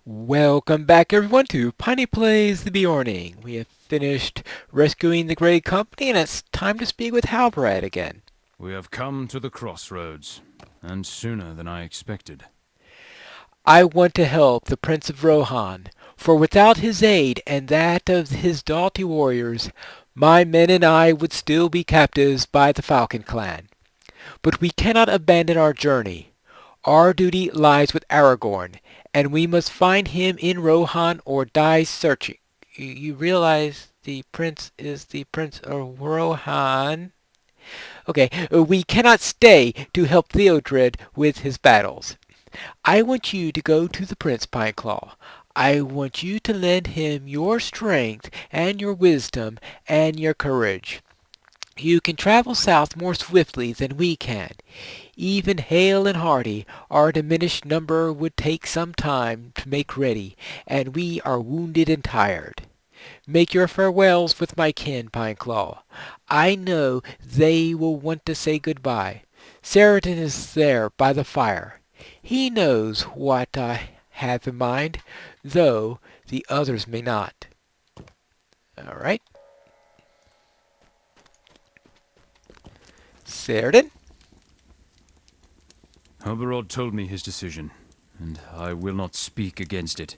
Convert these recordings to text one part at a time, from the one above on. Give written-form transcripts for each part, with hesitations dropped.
Welcome back everyone to Piney Plays the Beorning. We have finished rescuing the Grey Company and it's time to speak with Halbrad again. We have come to the crossroads, and sooner than I expected. I want to help the Prince of Rohan, for without his aid and that of his doughty warriors, my men and I would still be captives by the Falcon clan. But we cannot abandon our journey. Our duty lies with Aragorn, and we must find him in Rohan or die searching. You realize the prince is the Prince of Rohan? Okay, we cannot stay to help Theodred with his battles. I want you to go to the Prince, Pineclaw. I want you to lend him your strength and your wisdom and your courage. You can travel south more swiftly than we can. Even hale and hearty, our diminished number would take some time to make ready, and we are wounded and tired. Make your farewells with my kin, Pineclaw. I know they will want to say goodbye. Sheridan is there by the fire. He knows what I have in mind, though the others may not. All right, Sheridan? Oberod told me his decision, and I will not speak against it.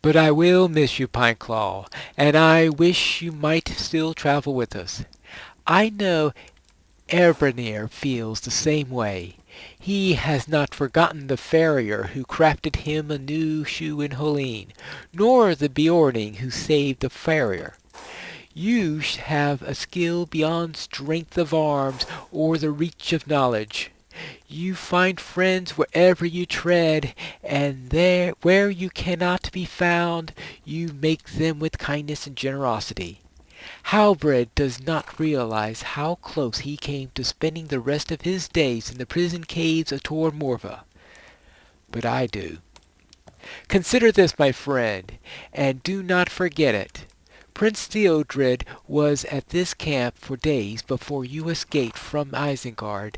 But I will miss you, Pineclaw, and I wish you might still travel with us. I know Erbranir feels the same way. He has not forgotten the farrier who crafted him a new shoe in Helene, nor the Beorning who saved the farrier. You have a skill beyond strength of arms or the reach of knowledge. You find friends wherever you tread, and there where you cannot be found, you make them with kindness and generosity. Halberd does not realize how close he came to spending the rest of his days in the prison caves of Tor Morva, but I do. Consider this, my friend, and do not forget it. Prince Theodred was at this camp for days before you escaped from Isengard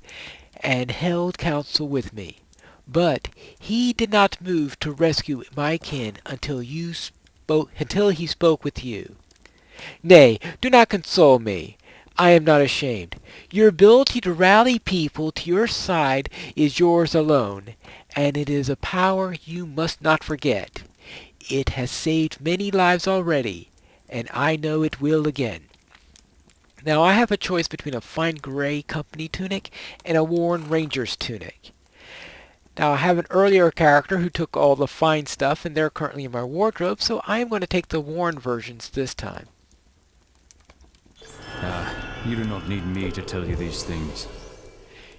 and held council with me. But he did not move to rescue my kin until he spoke with you. Nay, do not console me. I am not ashamed. Your ability to rally people to your side is yours alone, and it is a power you must not forget. It has saved many lives already, and I know it will again. Now I have a choice between a fine gray company tunic and a worn ranger's tunic. Now I have an earlier character who took all the fine stuff and they're currently in my wardrobe, so I am going to take the worn versions this time. You do not need me to tell you these things.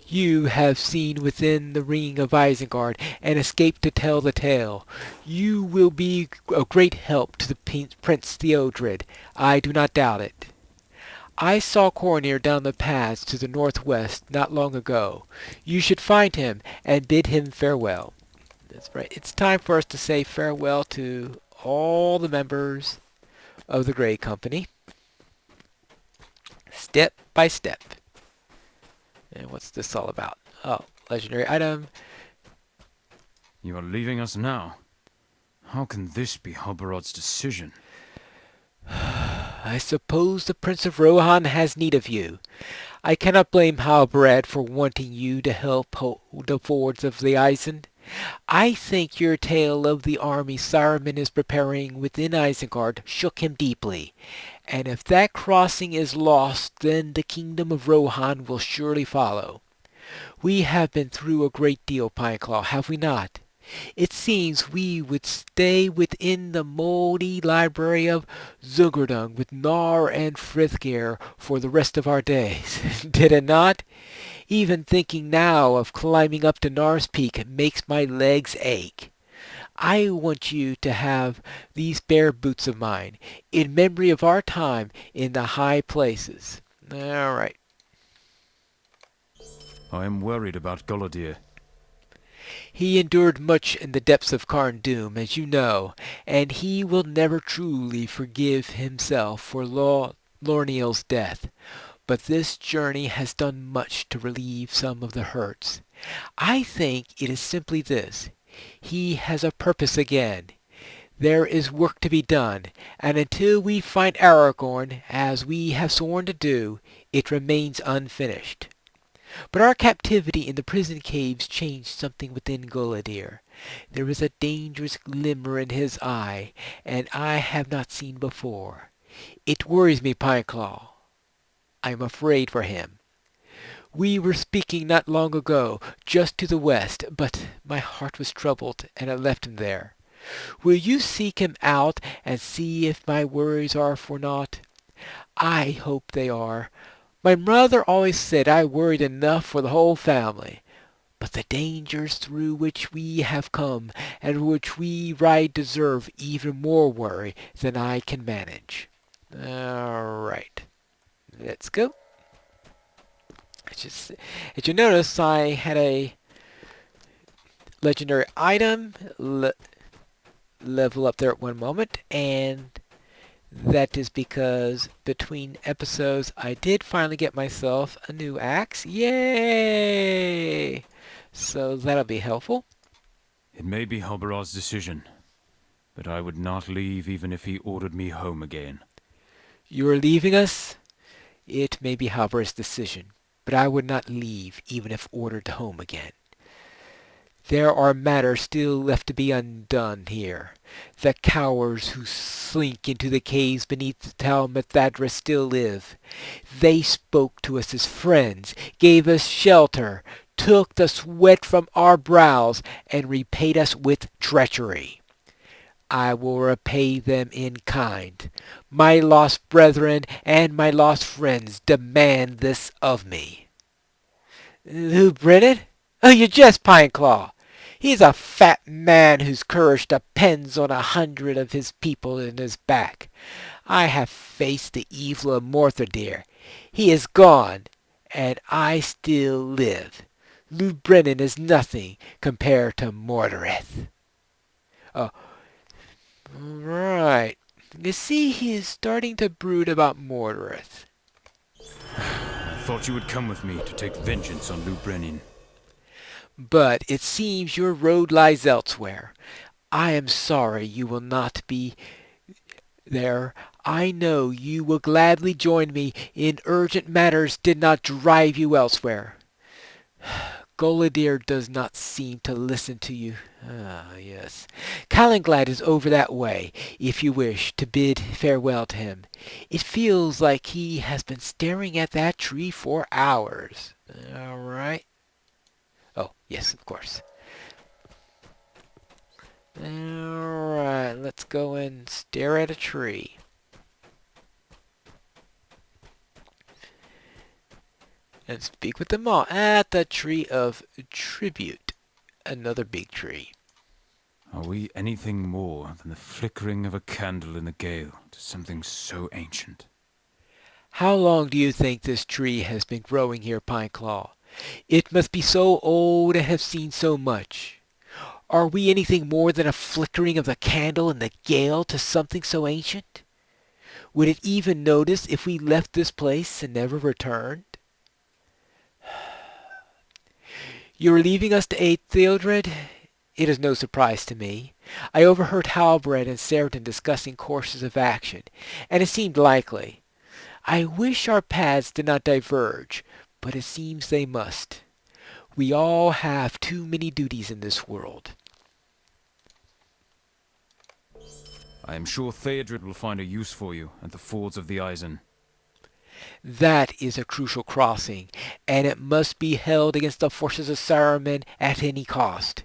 You have seen within the ring of Isengard and escaped to tell the tale. You will be a great help to the Prince Theodred. I do not doubt it. I saw Cornir down the paths to the northwest not long ago. You should find him and bid him farewell. That's right. It's time for us to say farewell to all the members of the Grey Company, step by step. And what's this all about? Oh, legendary item. You are leaving us now. How can this be Oberod's decision? I suppose the Prince of Rohan has need of you. I cannot blame Halbrand for wanting you to help hold the fords of the Isen. I think your tale of the army Saruman is preparing within Isengard shook him deeply, and if that crossing is lost, then the kingdom of Rohan will surely follow. We have been through a great deal, Pineclaw, have we not? It seems we would stay within the moldy library of Zugerdung with Nar and Frithgeir for the rest of our days, did it not? Even thinking now of climbing up to Nar's Peak makes my legs ache. I want you to have these bare boots of mine, in memory of our time in the high places. All right. I am worried about Golodir. He endured much in the depths of Carn Dûm, as you know, and he will never truly forgive himself for Lorniel's death. But this journey has done much to relieve some of the hurts. I think it is simply this. He has a purpose again. There is work to be done, and until we find Aragorn, as we have sworn to do, it remains unfinished. But our captivity in the prison caves changed something within Gullidir. There is a dangerous glimmer in his eye, and I have not seen before. It worries me, Pineclaw. I am afraid for him. We were speaking not long ago, just to the west, but my heart was troubled, and I left him there. Will you seek him out, and see if my worries are for naught? I hope they are. My mother always said I worried enough for the whole family. But the dangers through which we have come, and which we ride, deserve even more worry than I can manage. All right. Let's go. As you notice, I had a legendary item level up there at one moment, and that is because between episodes I did finally get myself a new axe. Yay! So that'll be helpful. It may be Halbarar's decision, but I would not leave even if he ordered me home again. You are leaving us? It may be Halbar's decision, but I would not leave even if ordered home again. There are matters still left to be undone here. The cowards who slink into the caves beneath the Tal Mithadra still live. They spoke to us as friends, gave us shelter, took the sweat from our brows, and repaid us with treachery. I will repay them in kind. My lost brethren and my lost friends demand this of me. Who, Brennan? Oh, you're just Pineclaw. He's a fat man whose courage depends on 100 of his people in his back. I have faced the evil of Morthadir. He is gone, and I still live. Lou Brennan is nothing compared to Mordorith. Oh, right. You see, he is starting to brood about Mordorith. I thought you would come with me to take vengeance on Lou Brennan. But it seems your road lies elsewhere. I am sorry you will not be there. I know you will gladly join me in urgent matters did not drive you elsewhere. Gullidir does not seem to listen to you. Ah, yes. Calenglad is over that way, if you wish to bid farewell to him. It feels like he has been staring at that tree for hours. All right. Oh, yes, of course. Alright, let's go and stare at a tree. And speak with them all at the Tree of Tribute. Another big tree. Are we anything more than the flickering of a candle in the gale to something so ancient? How long do you think this tree has been growing here, Pineclaw? It must be so old and have seen so much. Are we anything more than a flickering of the candle in the gale to something so ancient? Would it even notice if we left this place and never returned? You are leaving us to aid Theodred? It is no surprise to me. I overheard Halbrand and Seridan discussing courses of action, and it seemed likely. I wish our paths did not diverge, but it seems they must. We all have too many duties in this world. I am sure Theodred will find a use for you at the fords of the Eisen. That is a crucial crossing, and it must be held against the forces of Saruman at any cost.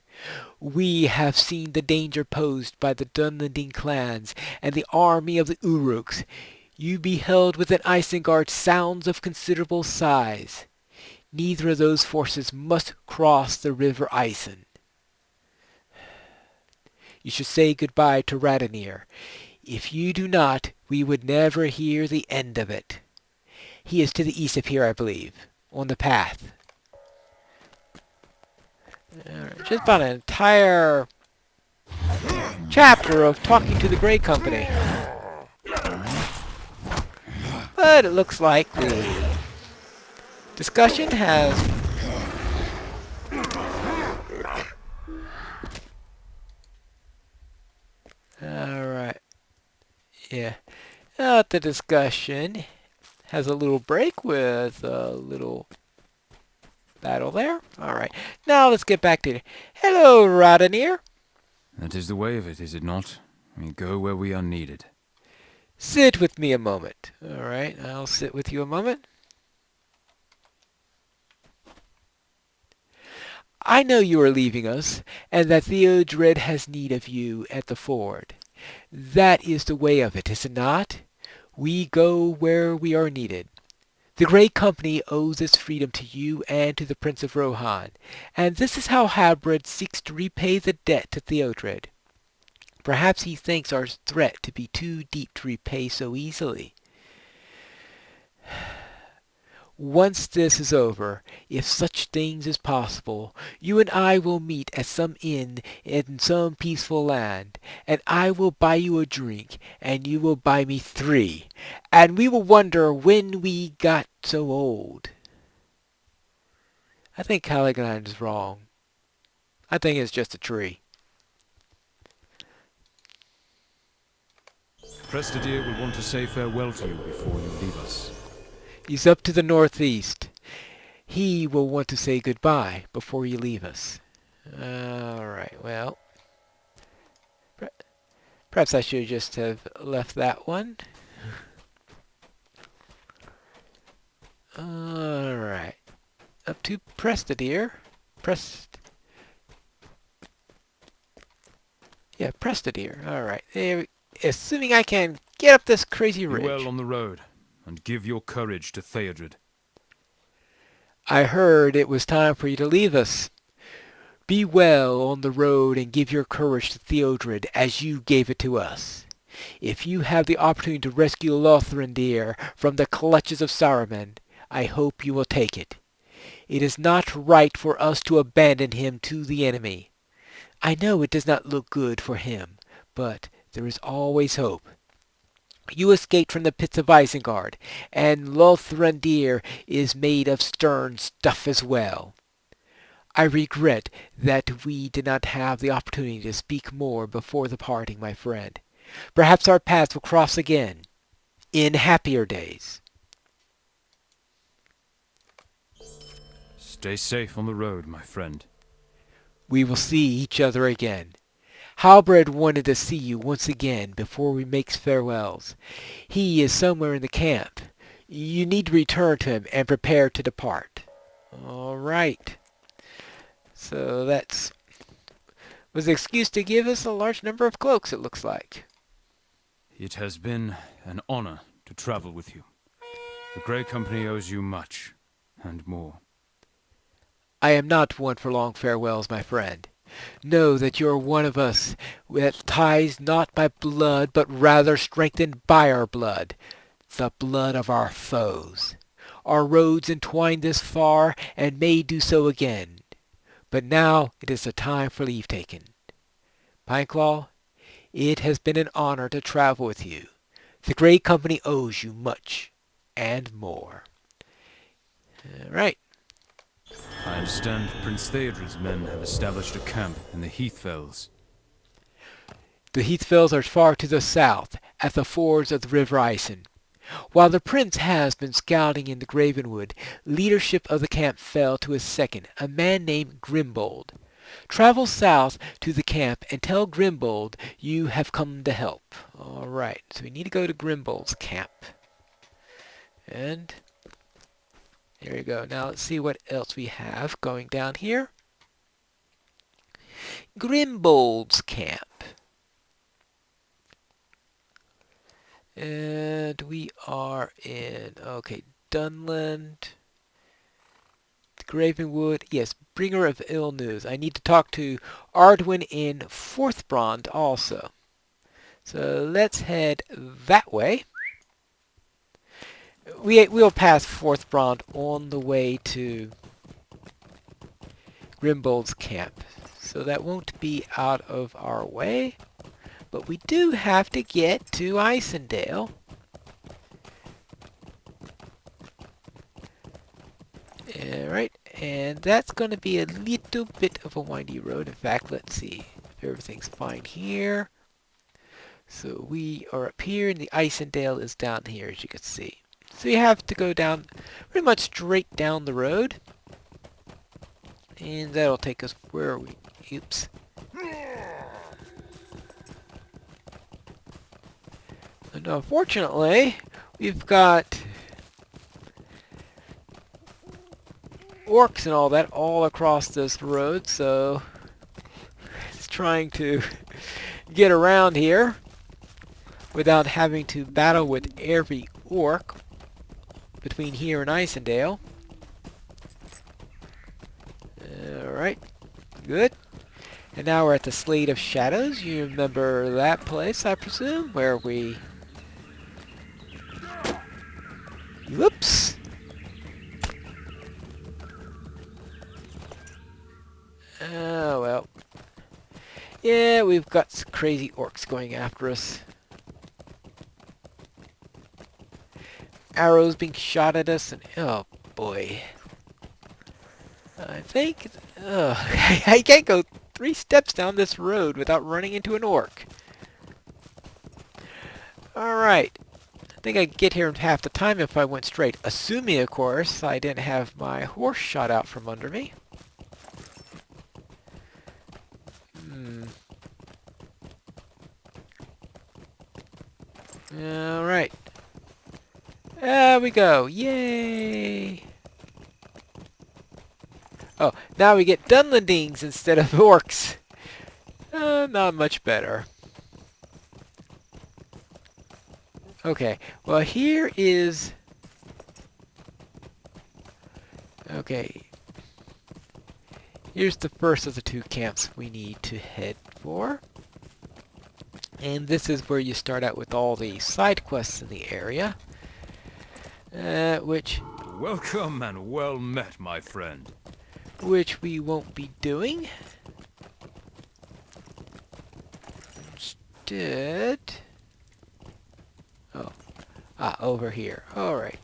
We have seen the danger posed by the Dunlending clans and the army of the Uruks. You beheld within Isengard sounds of considerable size. Neither of those forces must cross the river Isen. You should say goodbye to Radonir. If you do not, we would never hear the end of it. He is to the east of here, I believe, on the path. Just about an entire chapter of talking to the Grey Company. But it looks like the discussion has Yeah. The discussion has a little break with a little battle there. All right. Now let's get back to it. Hello, Rodanier. That is the way of it, is it not? We go where we are needed. Sit with me a moment. All right. I'll sit with you a moment. I know you are leaving us, and that Theodred has need of you at the ford. That is the way of it, is it not? We go where we are needed. The great company owes its freedom to you and to the Prince of Rohan, and this is how Halberd seeks to repay the debt to Theodred. Perhaps he thinks our threat to be too deep to repay so easily. Once this is over, if such things is possible, you and I will meet at some inn in some peaceful land, and I will buy you a drink, and you will buy me 3, and we will wonder when we got so old. I think Caligan is wrong. I think it's just a tree. Prestidir will want to say farewell to you before you leave us. He's up to the northeast. He will want to say goodbye before you leave us. Alright, well, perhaps I should just have left that one. Alright, up to Prestidir. Prestidir. Alright, assuming I can get up this crazy ridge. Be well on the road, and give your courage to Theodred. I heard it was time for you to leave us. Be well on the road and give your courage to Theodred as you gave it to us. If you have the opportunity to rescue Lothrindir from the clutches of Saruman, I hope you will take it. It is not right for us to abandon him to the enemy. I know it does not look good for him, but there is always hope. You escaped from the pits of Isengard, and Lothrindir is made of stern stuff as well. I regret that we did not have the opportunity to speak more before the parting, my friend. Perhaps our paths will cross again, in happier days. Stay safe on the road, my friend. We will see each other again. Halberd wanted to see you once again before we make farewells. He is somewhere in the camp. You need to return to him and prepare to depart. All right. So that was the excuse to give us a large number of cloaks, it looks like. It has been an honor to travel with you. The Grey Company owes you much, and more. I am not one for long farewells, my friend. Know that you are one of us, that ties not by blood, but rather strengthened by our blood, the blood of our foes. Our roads entwined this far, and may do so again. But now it is the time for leave-taking. Pineclaw, it has been an honor to travel with you. The Great Company owes you much, and more. All right. I understand Prince Theodred's men have established a camp in the Heathfells. The Heathfells are far to the south, at the fords of the River Ison. While the prince has been scouting in the Gravenwood, leadership of the camp fell to his second, a man named Grimbold. Travel south to the camp and tell Grimbold you have come to help. All right, so we need to go to Grimbold's camp. And there you go. Now let's see what else we have going down here. Grimbold's camp. And we are in, okay, Dunland, Gravenwood. Yes, bringer of ill news. I need to talk to Ardwin in Forthbrand also. So let's head that way. We'll pass Forthbrand on the way to Grimbold's camp. So that won't be out of our way. But we do have to get to Isendale. Alright, and that's going to be a little bit of a windy road. In fact, let's see if everything's fine here. So we are up here, and the Isendale is down here, as you can see. So you have to go down, pretty much straight down the road. And that'll take us, where are we? Oops. And unfortunately, we've got orcs and all that all across this road, so it's trying to get around here without having to battle with every orc between here and Isendale. Alright, good. And now we're at the Slate of Shadows. You remember that place, I presume, where we... Whoops! Oh, well. Yeah, we've got some crazy orcs going after us. Arrows being shot at us, and oh boy. I think... I can't go 3 steps down this road without running into an orc. Alright. I think I'd get here in half the time if I went straight. Assuming, of course, I didn't have my horse shot out from under me. Alright. There we go. Yay! Oh, now we get Dunlendings instead of orcs. Not much better. Okay, well here is... Okay. Here's the first of the 2 camps we need to head for. And this is where you start out with all the side quests in the area. Which Welcome and well met, my friend. we won't be doing. Instead... Oh. Over here. Alright.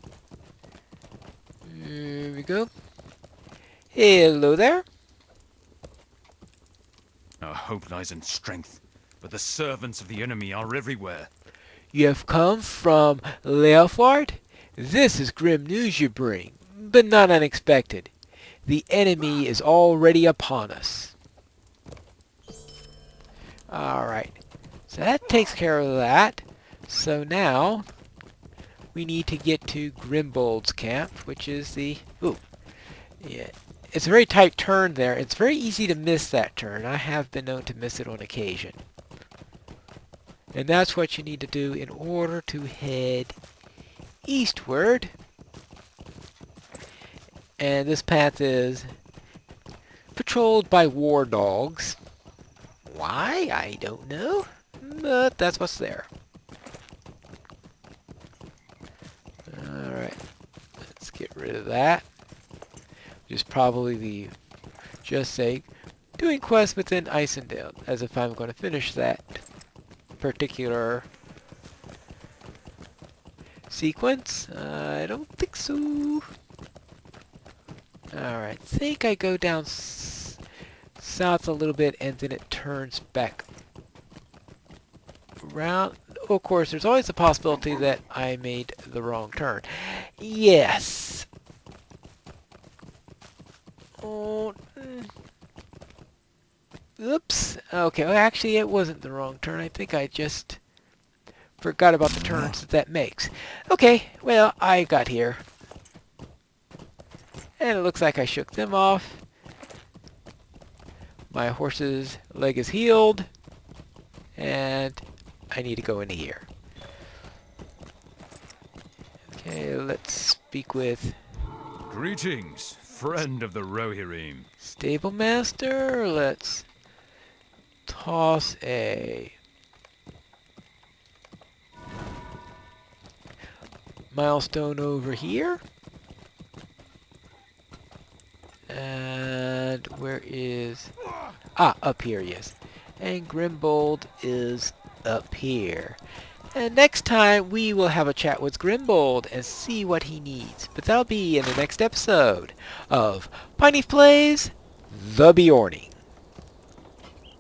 Here we go. Hello there. Our hope lies in strength, but the servants of the enemy are everywhere. You have come from Leofard? This is grim news you bring, but not unexpected. The enemy is already upon us. Alright. So that takes care of that. So now, we need to get to Grimbold's camp, which is the... Ooh. Yeah. It's a very tight turn there. It's very easy to miss that turn. I have been known to miss it on occasion. And that's what you need to do in order to head eastward. And this path is patrolled by war dogs. Why? I don't know. But that's what's there. Alright. Let's get rid of that. Just probably the... Just say... Doing quests within Isendale. As if I'm going to finish that particular sequence. I don't think so. Alright. I think I go down south a little bit and then it turns back around. Of course, there's always the possibility that I made the wrong turn. Yes. Oh. Oops. Okay, well, actually, it wasn't the wrong turn. I think I just forgot about the turns that makes. Okay, well, I got here. And it looks like I shook them off. My horse's leg is healed. And I need to go into here. Okay, let's speak with... Greetings, friend of the Rohirrim. Stable Master. Let's toss a milestone over here. And where is... up here, yes. And Grimbold is up here. And next time we will have a chat with Grimbold and see what he needs. But that'll be in the next episode of Pineleaf Plays The Beorning.